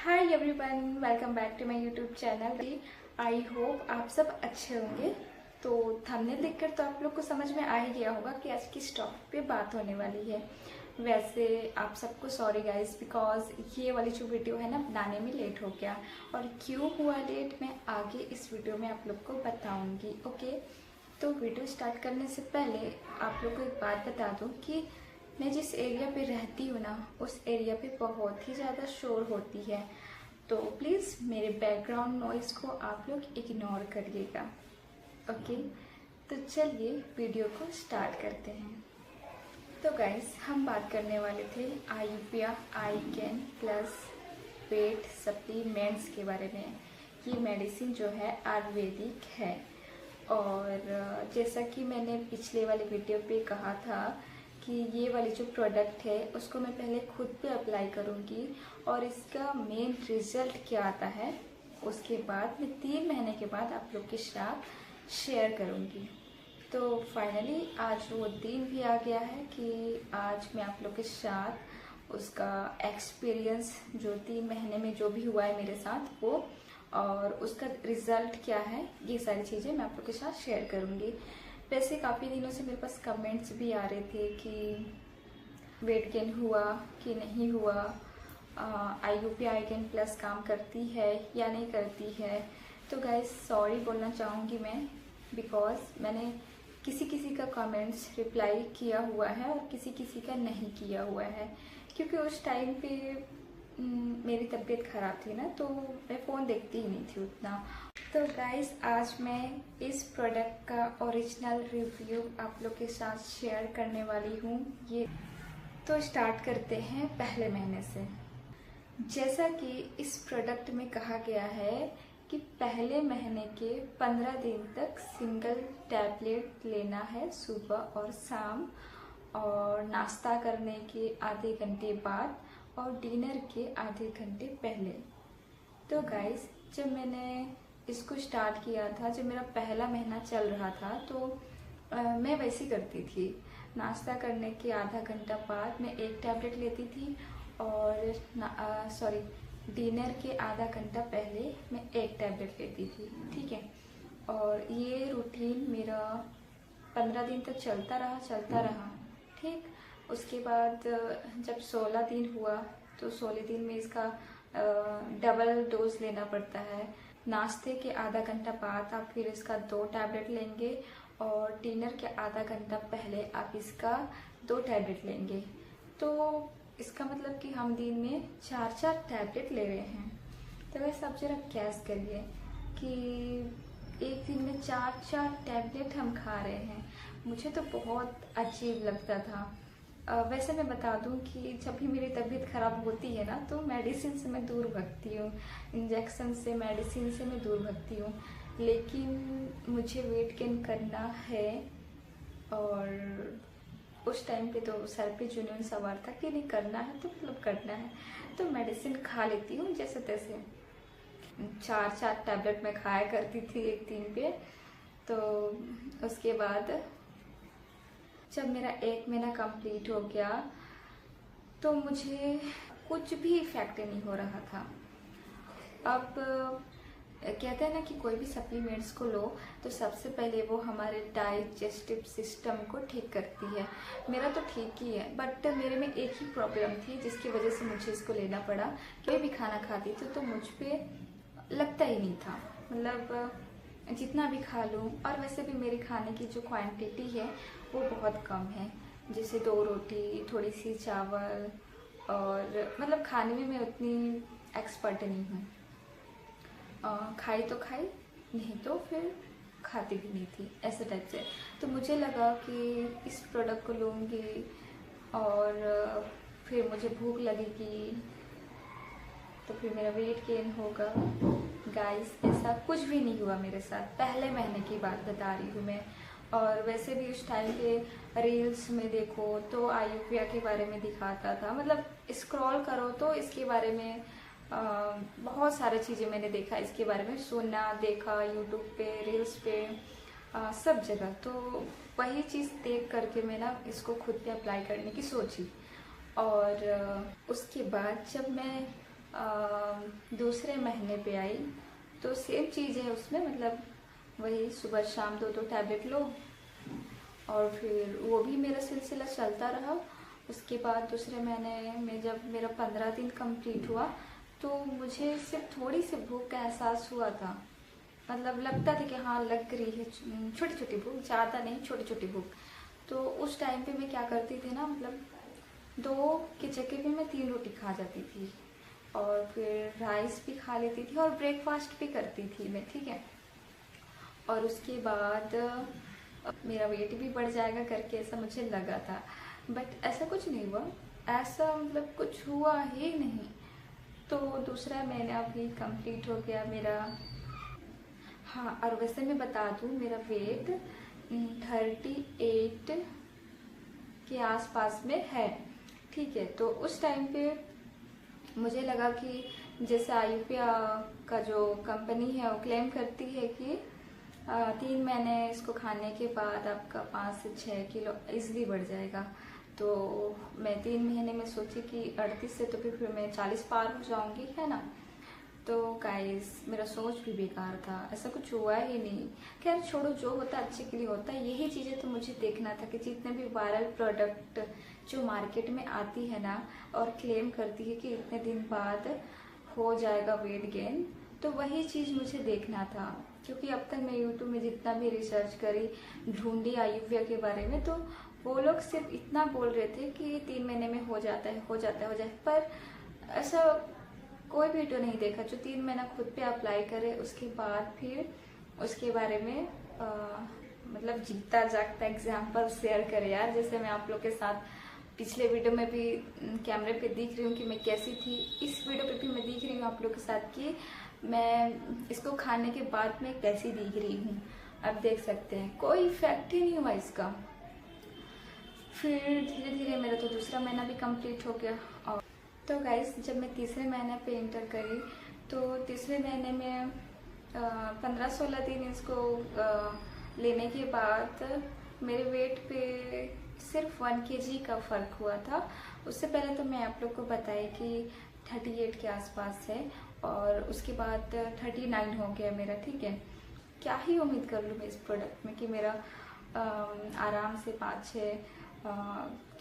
Hi everyone, welcome back to my YouTube channel. I hope आप सब अच्छे होंगे। तो थंबनेल देखकर तो आप लोग को समझ में आ ही गया होगा कि आज किस टॉपिक पे बात होने वाली है। वैसे आप सबको सॉरी गाइस, बिकॉज ये वाली जो वीडियो है ना बनाने में लेट हो गया, और क्यों हुआ लेट मैं आगे इस वीडियो में आप लोग को बताऊंगी। ओके, तो वीडियो स्टार्ट करने से पहले आप लोग को एक बात बता दूं कि मैं जिस एरिया पे रहती हूँ ना, उस एरिया पे बहुत ही ज़्यादा शोर होती है, तो प्लीज़ मेरे बैकग्राउंड नॉइज़ को आप लोग इग्नोर करिएगा। ओके, तो चलिए वीडियो को स्टार्ट करते हैं। तो गाइस, हम बात करने वाले थे Ayurveda Aiken plus weight supplements के बारे में। ये मेडिसिन जो है आयुर्वेदिक है, और जैसा कि मैंने पिछले वाले वीडियो पे कहा था कि ये वाली जो प्रोडक्ट है उसको मैं पहले खुद पे अप्लाई करूँगी और इसका मेन रिजल्ट क्या आता है उसके बाद मैं 3 महीने के बाद आप लोग के साथ शेयर करूँगी। तो फाइनली आज वो दिन भी आ गया है कि आज मैं आप लोग के साथ उसका एक्सपीरियंस जो 3 महीने में जो भी हुआ है मेरे साथ वो, और उसका रिजल्ट क्या है, ये सारी चीज़ें मैं आप लोग के साथ शेयर करूँगी। वैसे काफ़ी दिनों से मेरे पास कमेंट्स भी आ रहे थे कि वेट गेन हुआ कि नहीं हुआ, आईकेन प्लस काम करती है या नहीं करती है। तो गाइस सॉरी बोलना चाहूँगी मैं, बिकॉज मैंने किसी किसी का कमेंट्स रिप्लाई किया हुआ है और किसी किसी का नहीं किया हुआ है, क्योंकि उस टाइम पे मेरी तबीयत ख़राब थी ना, तो मैं फ़ोन देखती ही नहीं थी उतना। तो गाइस आज मैं इस प्रोडक्ट का ओरिजिनल रिव्यू आप लोग के साथ शेयर करने वाली हूँ। ये तो स्टार्ट करते हैं पहले महीने से। जैसा कि इस प्रोडक्ट में कहा गया है कि पहले महीने के 15 दिन तक सिंगल टैबलेट लेना है सुबह और शाम, और नाश्ता करने के आधे घंटे बाद और डिनर के आधे घंटे पहले। तो गाइस जब मैंने इसको स्टार्ट किया था, जब मेरा पहला महीना चल रहा था, तो मैं वैसे करती थी। नाश्ता करने के आधा घंटा बाद मैं एक टैबलेट लेती थी, और डिनर के आधा घंटा पहले मैं एक टैबलेट लेती थी। ठीक है, और ये रूटीन मेरा 15 दिन तक चलता रहा। ठीक, उसके बाद जब 16 दिन हुआ तो 16 दिन में इसका डबल डोज लेना पड़ता है। नाश्ते के आधा घंटा बाद आप फिर इसका 2 टैबलेट लेंगे, और डिनर के आधा घंटा पहले आप इसका 2 टैबलेट लेंगे। तो इसका मतलब कि हम दिन में 4-4 टैबलेट ले रहे हैं। तो वैसे आप जरा गैस करिए कि एक दिन में 4-4 टैबलेट हम खा रहे हैं। मुझे तो बहुत अजीब लगता था। वैसे मैं बता दूं कि जब भी मेरी तबीयत ख़राब होती है ना, तो मेडिसिन से मैं दूर भागती हूँ, इंजेक्शन से, मेडिसिन से मैं दूर भागती हूँ। लेकिन मुझे वेट गेन करना है, और उस टाइम पे तो सर पे जुनून सवार था कि नहीं करना है तो मतलब करना है, तो मेडिसिन खा लेती हूँ जैसे तैसे। 4-4 टैबलेट मैं खाया करती थी एक दिन पे। तो उसके बाद जब मेरा 1 महीना कंप्लीट हो गया तो मुझे कुछ भी इफेक्ट नहीं हो रहा था। अब कहते हैं ना कि कोई भी सप्लीमेंट्स को लो तो सबसे पहले वो हमारे डाइजेस्टिव सिस्टम को ठीक करती है। मेरा तो ठीक ही है, बट मेरे में एक ही प्रॉब्लम थी जिसकी वजह से मुझे इसको लेना पड़ा। कोई भी खाना खाती थी तो मुझ पे लगता ही नहीं था, मतलब जितना भी खा लूँ। और वैसे भी मेरे खाने की जो क्वांटिटी है वो बहुत कम है, जैसे 2 रोटी, थोड़ी सी चावल, और मतलब खाने में मैं उतनी एक्सपर्ट नहीं हूँ। खाई तो खाई, नहीं तो फिर खाती भी नहीं थी, ऐसे टाइप से। तो मुझे लगा कि इस प्रोडक्ट को लूँगी और फिर मुझे भूख लगेगी, तो फिर मेरा वेट गेन होगा। गाइस ऐसा कुछ भी नहीं हुआ मेरे साथ, पहले महीने की बात बता रही हूँ मैं। और वैसे भी उस टाइम पे रील्स में देखो तो आयुर्वेदा के बारे में दिखाता था, मतलब स्क्रॉल करो तो इसके बारे में बहुत सारी चीज़ें मैंने देखा, इसके बारे में सुना, देखा यूट्यूब पे, रील्स पे, सब जगह। तो वही चीज़ देख करके मैं ना इसको खुद पे अप्लाई करने की सोची। और उसके बाद जब मैं दूसरे महीने पे आई। तो सेम चीज़ है उसमें, मतलब वही सुबह शाम 2-2 टैबलेट लो, और फिर वो भी मेरा सिलसिला चलता रहा। उसके बाद दूसरे महीने में जब मेरा 15 दिन कंप्लीट हुआ तो मुझे सिर्फ थोड़ी सी भूख का एहसास हुआ था। मतलब लगता था कि हाँ लग रही है, छोटी छोटी भूख, ज़्यादा नहीं, छोटी छोटी भूख। तो उस टाइम पे मैं क्या करती थी ना, मतलब 2 की जगह पे मैं 3 रोटी खा जाती थी, और फिर राइस भी खा लेती थी, और ब्रेकफास्ट भी करती थी मैं, ठीक है। और उसके बाद मेरा वेट भी बढ़ जाएगा करके ऐसा मुझे लगा था, बट ऐसा कुछ नहीं हुआ, ऐसा मतलब कुछ हुआ ही नहीं। तो दूसरा महीना भी कंप्लीट हो गया मेरा। हाँ, और वैसे मैं बता दूँ, मेरा वेट 38 के आसपास में है, ठीक है। तो उस टाइम पे मुझे लगा कि जैसे आयुर्वेदा का जो कंपनी है वो क्लेम करती है कि 3 महीने इसको खाने के बाद आपका 5 से 6 किलो इजली बढ़ जाएगा। तो मैं 3 महीने में सोची कि 38 से तो फिर मैं 40 पार हो जाऊंगी, है ना। तो गाइस मेरा सोच भी बेकार था, ऐसा कुछ हुआ ही नहीं। खैर छोड़ो, जो होता है अच्छे के लिए होता है। यही चीज़ें तो मुझे देखना था कि जितने भी वायरल प्रोडक्ट जो मार्केट में आती है ना और क्लेम करती है कि इतने दिन बाद हो जाएगा वेट गेन, तो वही चीज़ मुझे देखना था। क्योंकि अब तक मैं यूट्यूब में जितना भी रिसर्च करी, ढूंढी आयुर्वेदा के बारे में, तो वो लोग सिर्फ इतना बोल रहे थे कि 3 महीने में हो जाता है, हो जाता है, हो जाए। पर ऐसा कोई वीडियो नहीं देखा जो 3 महीना खुद पे अप्लाई करे, उसके बाद फिर उसके बारे में मतलब जीता जागता एग्जाम्पल शेयर करे यार। जैसे मैं आप लोग के साथ पिछले वीडियो में भी कैमरे पे दिख रही हूँ कि मैं कैसी थी, इस वीडियो पे भी मैं दिख रही हूँ आप लोग के साथ कि मैं इसको खाने के बाद में कैसी दिख रही हूँ। आप देख सकते हैं कोई इफेक्ट ही नहीं हुआ इसका। फिर धीरे धीरे मेरा तो दूसरा महीना भी कंप्लीट हो गया। और तो गाइस जब मैं तीसरे महीने पे इंटर करी तो तीसरे महीने में 15-16 दिन इसको लेने के बाद मेरे वेट पे सिर्फ 1 kg का फ़र्क हुआ था। उससे पहले तो मैं आप लोग को बताई कि 38 के आसपास है, और उसके बाद 39 हो गया मेरा, ठीक है। क्या ही उम्मीद कर लूँ मैं इस प्रोडक्ट में कि मेरा आराम से 5-6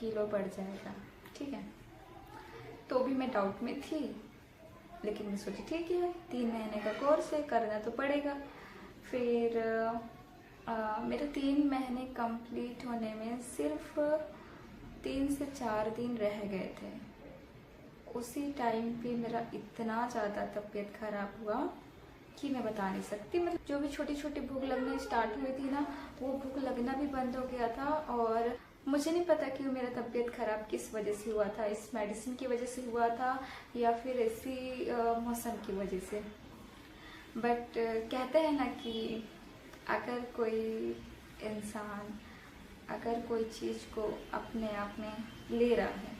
किलो बढ़ जाएगा, ठीक है। तो भी मैं डाउट में थी, लेकिन मैं सोची ठीक है 3 महीने का कोर्स है, करना तो पड़ेगा। फिर मेरे 3 महीने कंप्लीट होने में सिर्फ 3 से 4 दिन रह गए थे। उसी टाइम पे मेरा इतना ज़्यादा तबीयत खराब हुआ कि मैं बता नहीं सकती। मतलब जो भी छोटी छोटी भूख लगना स्टार्ट हुई थी ना, वो भूख लगना भी बंद हो गया था। और मुझे नहीं पता कि मेरा तबीयत खराब किस वजह से हुआ था, इस मेडिसिन की वजह से हुआ था या फिर ऐसी मौसम की वजह से। बट कहते हैं ना कि अगर कोई इंसान अगर कोई चीज़ को अपने आप में ले रहा है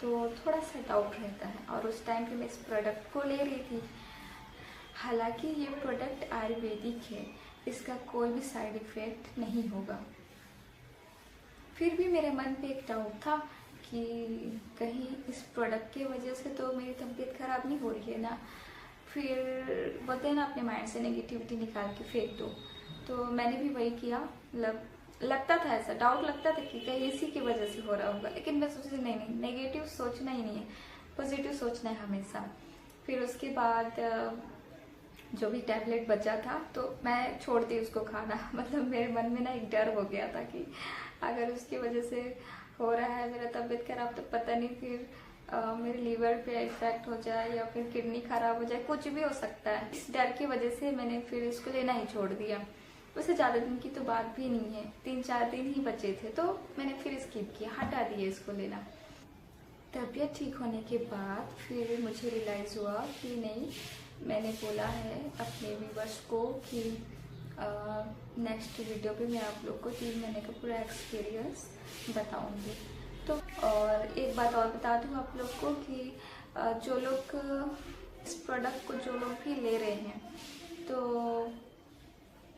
तो थोड़ा सा डाउट रहता है। और उस टाइम पे मैं इस प्रोडक्ट को ले रही थी। हालांकि ये प्रोडक्ट आयुर्वेदिक है, इसका कोई भी साइड इफ़ेक्ट नहीं होगा। फिर भी मेरे मन पे एक डाउट था कि कहीं इस प्रोडक्ट की वजह से तो मेरी तबीयत ख़राब नहीं हो रही है ना। फिर बोलते हैं ना अपने माइंड से नेगेटिविटी निकाल के फेंक दो। तो मैंने भी वही किया। लगता था, ऐसा डाउट लगता था कि कहीं इसी की वजह से हो रहा होगा। लेकिन मैं सोची नहीं, नेगेटिव सोचना ही नहीं है, पॉजिटिव सोचना है हमेशा। फिर उसके बाद जो भी टैबलेट बचा था तो मैं छोड़ दी उसको खाना। मतलब मेरे मन में ना एक डर हो गया था कि अगर उसकी वजह से हो रहा है मेरा तबीयत खराब, तो पता नहीं फिर मेरे लीवर पे इफेक्ट हो जाए या फिर किडनी खराब हो जाए, कुछ भी हो सकता है। इस डर की वजह से मैंने फिर इसको लेना ही छोड़ दिया। उससे ज़्यादा दिन की तो बात भी नहीं है, 3-4 दिन ही बचे थे, तो मैंने फिर स्किप किया, हटा दिया इसको लेना। तबीयत ठीक होने के बाद फिर मुझे रियलाइज़ हुआ कि नहीं, मैंने बोला है अपने व्यूवर्स को कि नेक्स्ट वीडियो पे मैं आप लोग को 3 महीने का पूरा एक्सपीरियंस बताऊंगी। तो और एक बात और बता दूं आप लोग को कि जो लोग इस प्रोडक्ट को जो लोग भी ले रहे हैं, तो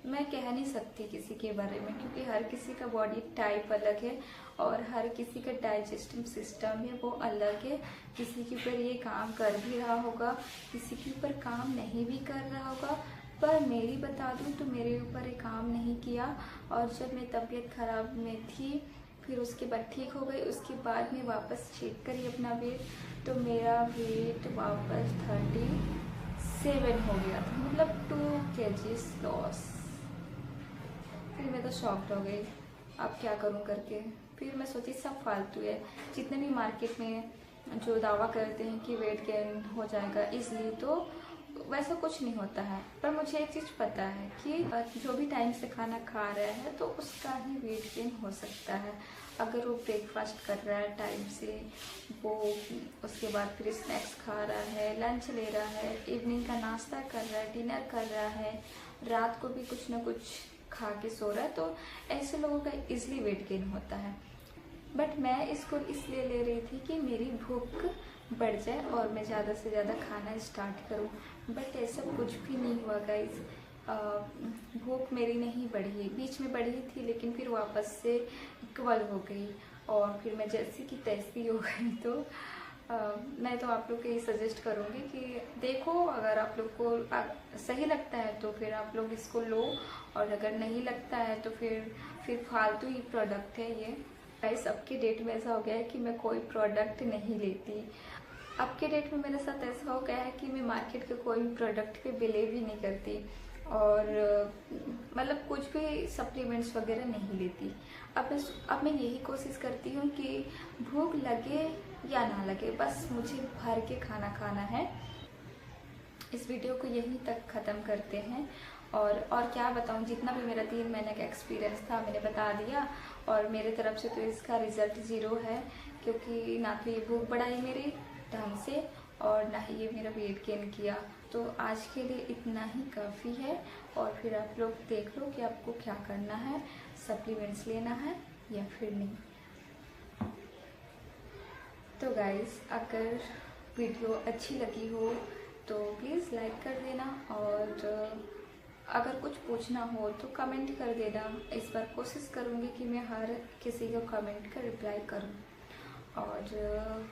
मैं कह नहीं सकती किसी के बारे में, क्योंकि हर किसी का बॉडी टाइप अलग है और हर किसी का डाइजेस्टिव सिस्टम है वो अलग है। किसी के ऊपर ये काम कर भी रहा होगा, किसी के ऊपर काम नहीं भी कर रहा होगा। पर मेरी बता दूं तो मेरे ऊपर ये काम नहीं किया। और जब मैं तबीयत ख़राब में थी, फिर उसके बाद ठीक हो गई, उसके बाद मैं वापस चेक करी अपना वेट, तो मेरा वेट वापस 37 हो गया था, मतलब 2 kg लॉस। फिर मैं तो शॉक्ड हो गई, अब क्या करूं करके। फिर मैं सोची सब फालतू है, जितने भी मार्केट में जो दावा करते हैं कि वेट गेन हो जाएगा इसलिए, तो वैसा कुछ नहीं होता है। पर मुझे एक चीज़ पता है कि जो भी टाइम से खाना खा रहा है तो उसका ही वेट गेन हो सकता है। अगर वो ब्रेकफास्ट कर रहा है टाइम से, वो उसके बाद फिर स्नैक्स खा रहा है, लंच ले रहा है, इवनिंग का नाश्ता कर रहा है, डिनर कर रहा है, रात को भी कुछ ना कुछ खा के सो रहा है, तो ऐसे लोगों का इजली वेट गेन होता है। बट मैं इसको इसलिए ले रही थी कि मेरी भूख बढ़ जाए और मैं ज़्यादा से ज़्यादा खाना स्टार्ट करूं। बट ऐसा कुछ भी नहीं हुआ गाइस। भूख मेरी नहीं बढ़ी, बीच में बढ़ी थी लेकिन फिर वापस से इक्वल हो गई और फिर मैं जैसी की तैसी हो गई। तो मैं तो आप लोग को ये सजेस्ट करूँगी कि देखो, अगर आप लोग को सही लगता है तो फिर आप लोग इसको लो, और अगर नहीं लगता है तो फिर फालतू ही प्रोडक्ट है ये। गाइस अब के डेट में ऐसा हो गया है कि मैं कोई प्रोडक्ट नहीं लेती। अब के डेट में मेरे साथ ऐसा हो गया है कि मैं मार्केट के कोई प्रोडक्ट पे बिलीव ही नहीं करती, और मतलब कुछ भी सप्लीमेंट्स वगैरह नहीं लेती। अब मैं यही कोशिश करती हूँ कि भूख लगे या ना लगे, बस मुझे भर के खाना खाना है। इस वीडियो को यहीं तक ख़त्म करते हैं। और क्या बताऊँ, जितना भी मेरा 3 महीने का एक्सपीरियंस था मैंने बता दिया। और मेरे तरफ से तो इसका रिज़ल्ट 0 है, क्योंकि ना तो ये भूख बढ़ाई मेरी ढंग से और ना ही ये मेरा वेट गेन किया। तो आज के लिए इतना ही काफ़ी है, और फिर आप लोग देख लो कि आपको क्या करना है, सप्लीमेंट्स लेना है या फिर नहीं। तो गाइस अगर वीडियो अच्छी लगी हो तो प्लीज़ लाइक कर देना, और अगर कुछ पूछना हो तो कमेंट कर देना। इस बार कोशिश करूँगी कि मैं हर किसी को कमेंट का रिप्लाई करूँ। और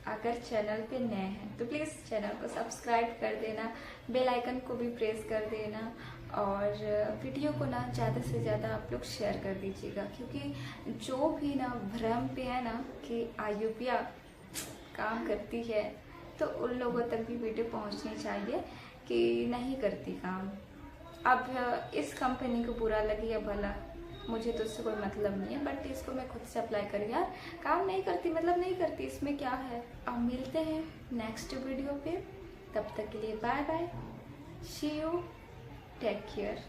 अगर चैनल पे नए हैं तो प्लीज़ चैनल को सब्सक्राइब कर देना, बेल आइकन को भी प्रेस कर देना, और वीडियो को ना ज़्यादा से ज़्यादा आप लोग शेयर कर दीजिएगा। क्योंकि जो भी ना भ्रम पे है ना कि आयुपिया काम करती है, तो उन लोगों तक भी वीडियो पहुंचनी चाहिए कि नहीं करती काम। अब इस कंपनी को बुरा लगे या भला, मुझे तो उससे कोई मतलब नहीं है, बट इसको मैं खुद से अप्लाई करूँ। यार काम नहीं करती मतलब नहीं करती, इसमें क्या है। अब मिलते हैं नेक्स्ट वीडियो पे, तब तक के लिए bye bye, see you, take care.